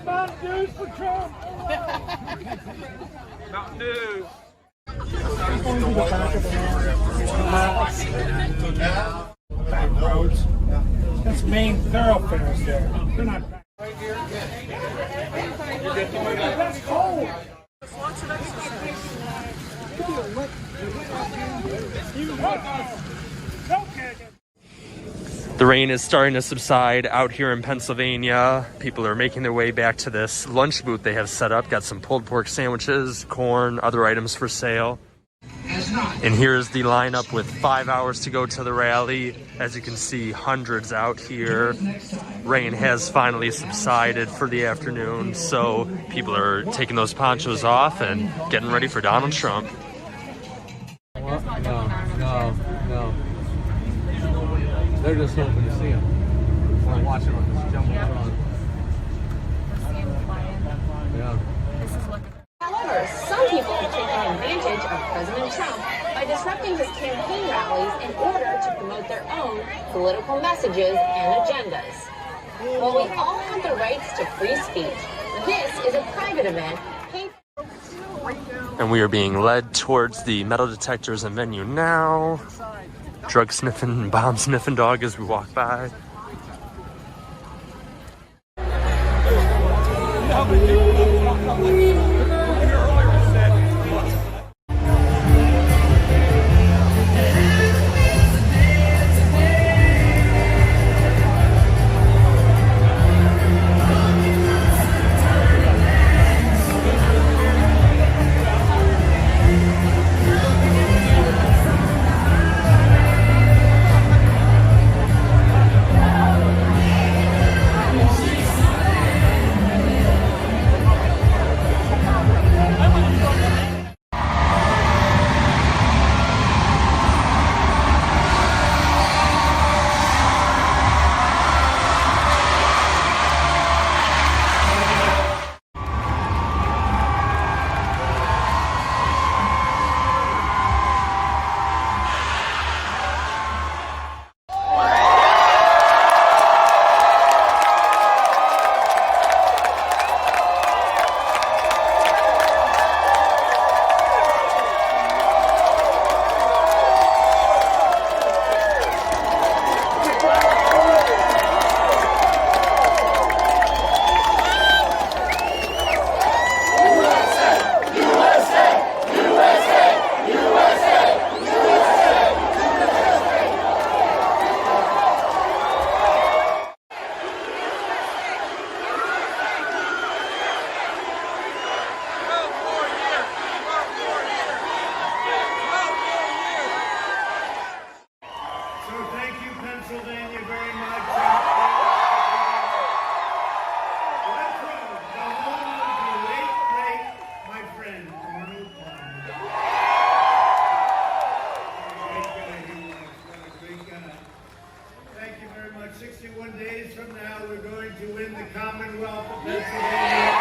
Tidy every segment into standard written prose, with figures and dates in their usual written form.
Mountain Dews for Trump! Mountain Dew! Back roads. That's main thoroughfares there. They're not back. That's cold! The rain is starting to subside out here in Pennsylvania. People are making their way back to this lunch booth they have set up. Got some pulled pork sandwiches, corn, other items for sale. And here's the lineup with 5 hours to go to the rally. As you can see, hundreds out here. Rain has finally subsided for the afternoon, so people are taking those ponchos off and getting ready for Donald Trump. No. They're just hoping to see him. We're watching on this jumbotron. Yeah. However, some people have taken advantage of President Trump by disrupting his campaign rallies in order to promote their own political messages and agendas. While we all have the rights to free speech, this is a private event. And we are being led towards the metal detectors and venue now. Drug sniffing, bomb sniffing dog as we walk by. Pennsylvania very much. Latrobe, the home of the late, great, my friend, Arnold Palmer. Great guy he was. What a great guy. Thank you very much. 61 days from now, we're going to win the Commonwealth of Pennsylvania.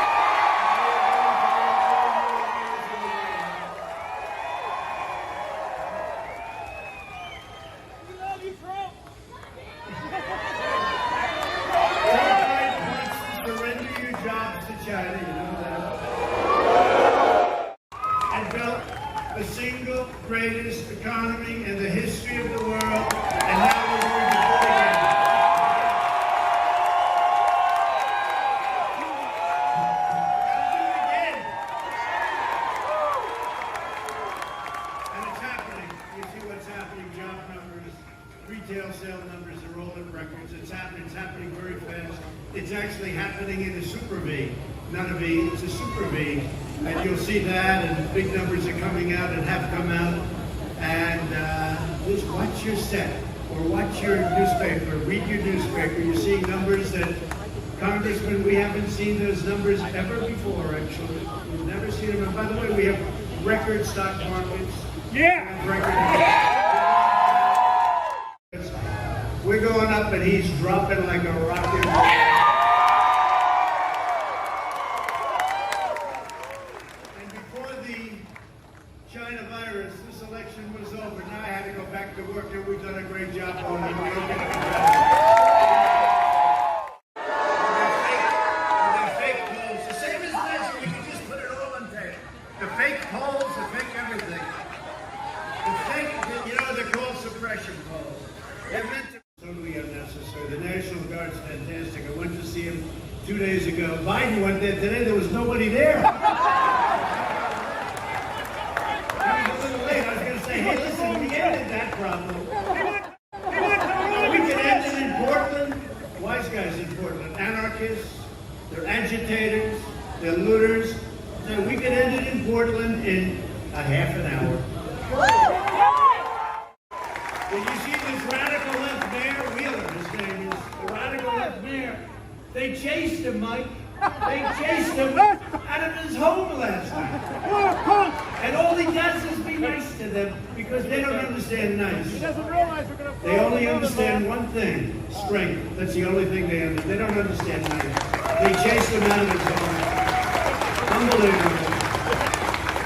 China, you know that. And built the single greatest economy in the history of the world, and now we're going to do it again. And it's happening. You see what's happening, job numbers, retail sale numbers are all at records. It's happening very fast. It's actually happening in a super V. Not a V, it's a super V. And you'll see that, and big numbers are coming out and have come out. And just watch your set, or watch your newspaper, read your newspaper. You're seeing numbers that, Congressman, we haven't seen those numbers ever before, actually. We've never seen them. And by the way, we have record stock markets. Yeah! We're going up and he's dropping like a rocket. And before the China virus, this election was over. Now I had to go back to work, and we've done a great job on it. fantastic. I went to see him 2 days ago. Biden went there today. There was nobody there. I was a little late. I was going to say, hey, listen, we ended that problem. We can end it in Portland. Wise guys in Portland. Anarchists. They're agitators. They're looters. So we can end it in Portland in a half an hour. Did you see this radical left mayor, Wheeler, his name is, the radical left mayor? They chased him, Mike. They chased him out of his home last night. And all he does is be nice to them because they don't understand nice. He doesn't realize we're going to They only understand one thing, strength. That's the only thing they understand. They don't understand nice. They chased him out of his home. Unbelievable.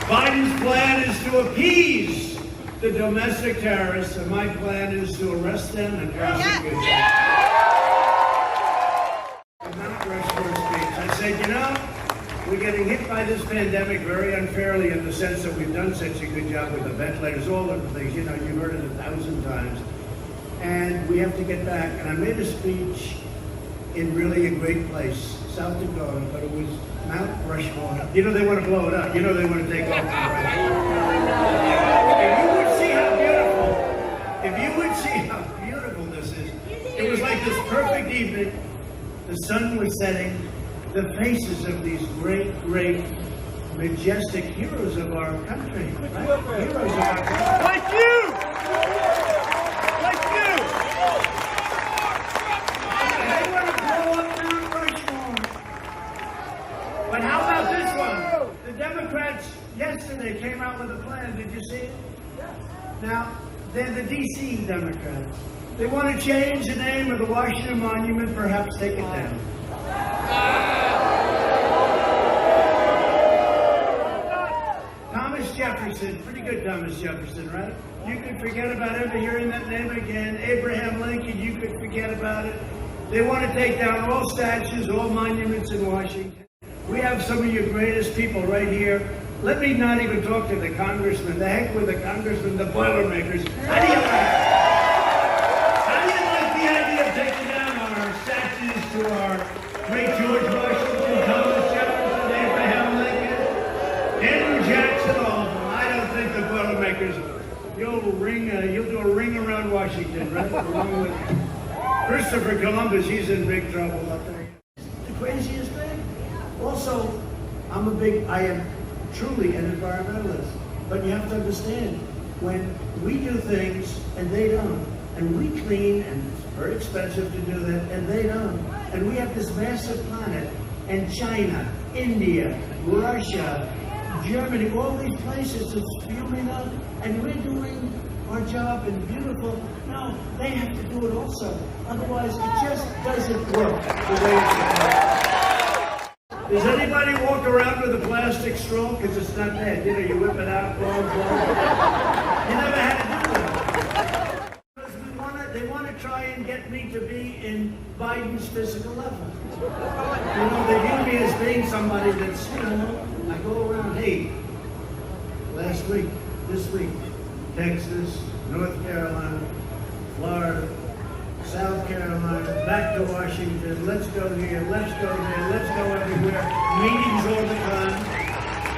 Biden's plan is to appease the domestic terrorists, and my plan is to arrest them and prosecute them. Mount Rushmore speech. I said, you know, we're getting hit by this pandemic very unfairly in the sense that we've done such a good job with the ventilators, all of the things. You know, you've heard it 1,000 times. And we have to get back. And I made a speech in really a great place, South Dakota, but it was Mount Rushmore. You know they want to blow it up. You know they want to take off. If you would see how beautiful this is, it was like this perfect evening. The sun was setting. The faces of these great, great, majestic heroes of our country. Right? Heroes of our country. Like you! Like you! They want to blow up Mount Rushmore. But how about this one? The Democrats yesterday came out with a plan. Did you see it? Now, they're the D.C. Democrats. They want to change the name of the Washington Monument, perhaps take it down. Thomas Jefferson, pretty good Thomas Jefferson, right? You could forget about ever hearing that name again. Abraham Lincoln, you could forget about it. They want to take down all statues, all monuments in Washington. We have some of your greatest people right here. Let me not even talk to the congressman. The heck with the congressman, the Boilermakers. How do you like the idea of taking down our statues to our great George Washington, Thomas Jefferson, Abraham Lincoln, Andrew Jackson, all of them? I don't think the Boilermakers. You'll do a ring around Washington, right? Along with Christopher Columbus. He's in big trouble up there. The craziest thing. Also, I am truly an environmentalist. But you have to understand, when we do things and they don't, and we clean, and it's very expensive to do that, and they don't, and we have this massive planet, and China, India, Russia, Germany, all these places it's fuming up, and we're doing our job and beautiful. No, they have to do it also. Otherwise, it just doesn't work the way it's supposed to. Does anybody walk around with a plastic straw? Because it's not bad. You know, you whip it out, blow. You never had to do that. Because they want to try and get me to be in Biden's physical level. You know, they view me as being somebody that's, you know, I go around, hey, last week, this week, Texas, North Carolina, Florida, South Carolina, back to Washington, let's go here, let's go there, let's go everywhere, meetings all the time.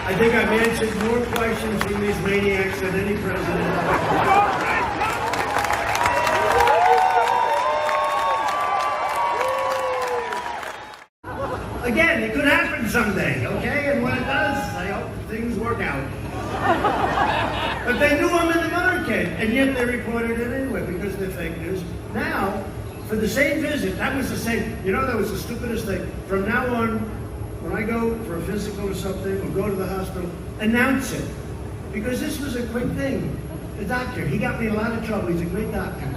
I think I've answered more questions from these maniacs than any president. Again, it could happen someday, okay? And when it does, I hope things work out. But they knew I'm in the motorcade, and yet they reported it anyway because they're fake news. Now, for the same visit, that was the same, you know, that was the stupidest thing. From now on, when I go for a physical or something, or go to the hospital, announce it. Because this was a quick thing. The doctor, he got me in a lot of trouble. He's a great doctor.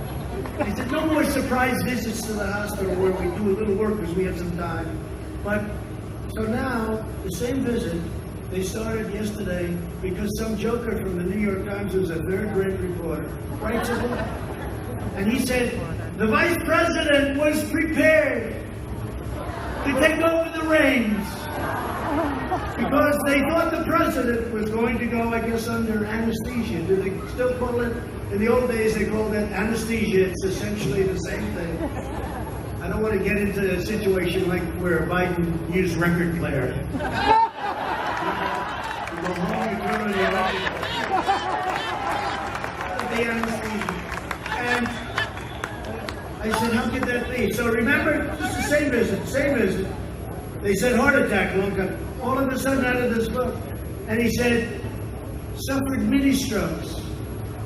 He said, no more surprise visits to the hospital where we do a little work because we have some time. But, so now, the same visit, they started yesterday because some joker from the New York Times, who's a third-rate reporter, writes a book. And he said, the vice president was prepared to take over the reins because they thought the president was going to go, I guess, under anesthesia. Do they still call it? In the old days, they called it anesthesia. It's essentially the same thing. I I don't want to get into a situation like where Biden used record player. You go home, you turn on the record. The anesthesia. And I said, how could that be? So remember, just the same visit. They said heart attack, all of a sudden out of this book. And he said, suffered mini strokes.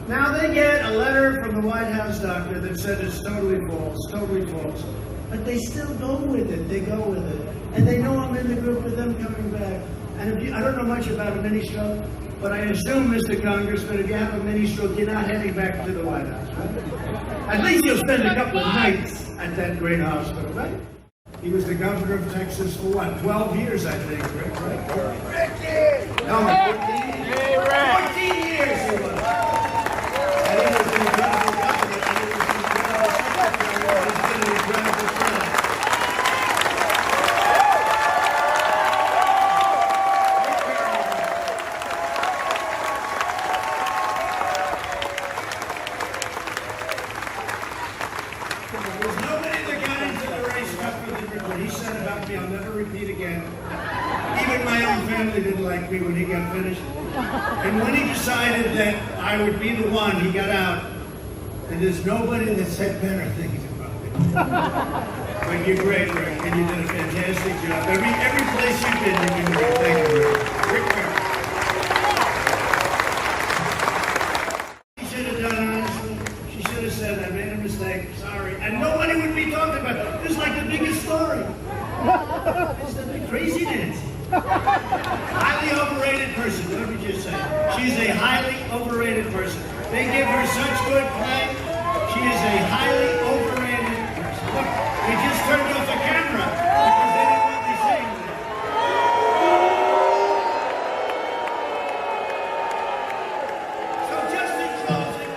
Now they get a letter from the White House doctor that said it's totally false. But they still go with it. And they know I'm in the group with them coming back. And I don't know much about a mini stroke, but I assume, Mr. Congressman, if you have a mini stroke, you're not heading back to the White House, right? At least you'll spend a couple of nights at that great hospital, right? He was the governor of Texas for what, 12 years, I think, Rick, right? Ricky! No, 14 years he was. And he was an incredible governor, and he was an incredible secretary, and he's been an incredible friend. There's nobody that got into the race tougher than Rick. What he said about me, I'll never repeat again. Even my own family didn't like me when he got finished. And when he decided that I would be the one, he got out. And there's nobody that said better things about me. But you're great, Rick, and you did a fantastic job. Every place you've been, you've been great. Thank you, Rick. Rick Perry. She should have done honestly. She should have said, I made a mistake. Sorry. And nobody would be talking about it. This is like the biggest story. It's the big crazy Nancy. Highly overrated person, let me just say. She's a highly overrated person. They give her such good play. She is a highly overrated person. Look, they just turned off the camera because they didn't want me saying that. So just in closing.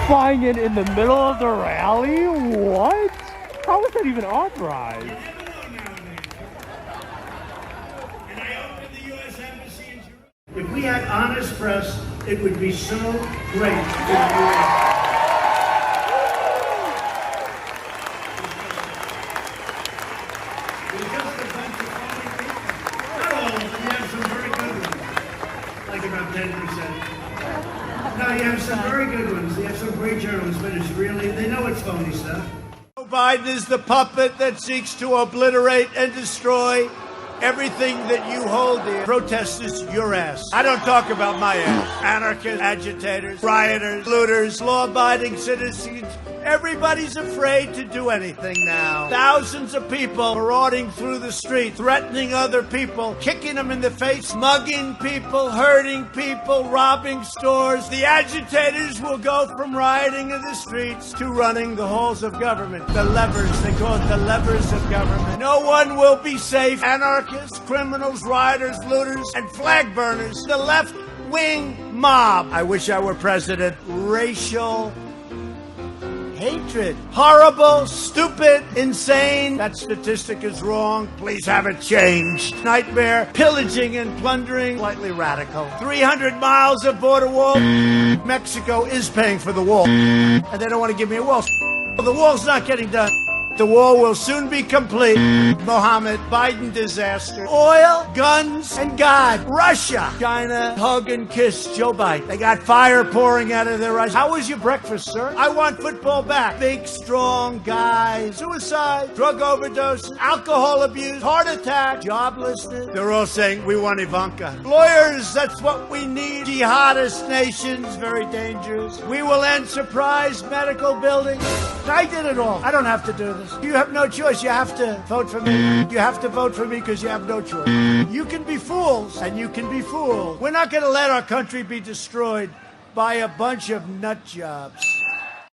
Flying in the middle of the rally? What? How is that even authorized? You never know nowadays. And I opened the U.S. Embassy in Jerusalem. If we had honest press, it would be so great. We're just a bunch of funny people. Not all of them. You have some very good ones. Like about 10%. No, you have some very good ones. You have some great journalists, but it's really, they know it's phony stuff. Joe Biden is the puppet that seeks to obliterate and destroy everything that you hold dear. Protesters, your ass. I don't talk about my ass. Anarchists, agitators, rioters, looters, law-abiding citizens. Everybody's afraid to do anything now. Thousands of people marauding through the street, threatening other people, kicking them in the face, mugging people, hurting people, robbing stores. The agitators will go from rioting in the streets to running the halls of government. The levers, they call it the levers of government. No one will be safe. Anarchists, criminals, rioters, looters, and flag burners. The left-wing mob. I wish I were president. Racial hatred. Horrible, stupid, insane. That statistic is wrong. Please have it changed. Nightmare. Pillaging and plundering. Slightly radical. 300 miles of border wall. Mexico is paying for the wall. And they don't want to give me a wall. The wall's not getting done. The wall will soon be complete. Mohammed, Biden disaster. Oil, guns, and God. Russia. China, hug and kiss Joe Biden. They got fire pouring out of their eyes. How was your breakfast, sir? I want football back. Big, strong guys. Suicide, drug overdose, alcohol abuse, heart attack, joblessness. They're all saying, we want Ivanka. Lawyers, that's what we need. Jihadist nations, very dangerous. We will end surprise medical buildings. I did it all. I don't have to do this. You have no choice. You have to vote for me. You have to vote for me because you have no choice. You can be fools, and you can be fooled. We're not going to let our country be destroyed by a bunch of nut jobs.